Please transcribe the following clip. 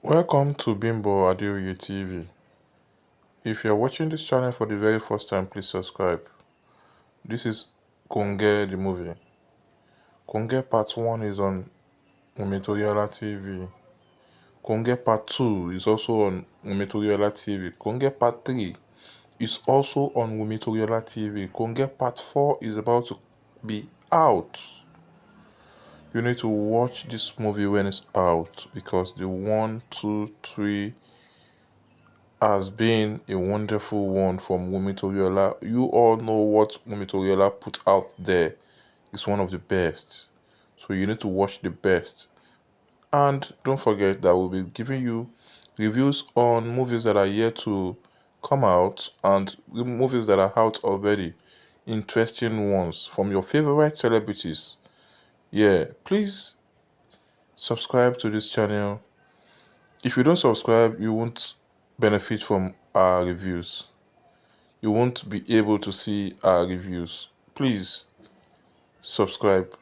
Welcome to Bimbo Adeoye TV. If you're watching this channel for the very first time, please subscribe. This is Konge the movie. Konge Part 1 is on Wunmi Toriola TV. Konge Part 2 is also on Wunmi Toriola TV. Konge Part 3 is also on Wunmi Toriola TV. Konge Part 4 is about to be out. You need to watch this movie when it's out because the 1, 2, 3 has been a wonderful one from Wunmi Toriola. You all know what Wunmi Toriola put out there is one of the best. So you need to watch the best. And don't forget that we'll be giving you reviews on movies that are yet to come out and movies that are out already. Interesting ones from your favorite celebrities. Yeah, please subscribe to this channel. If you don't subscribe, you won't benefit from our reviews. You won't be able to see our reviews. Please subscribe.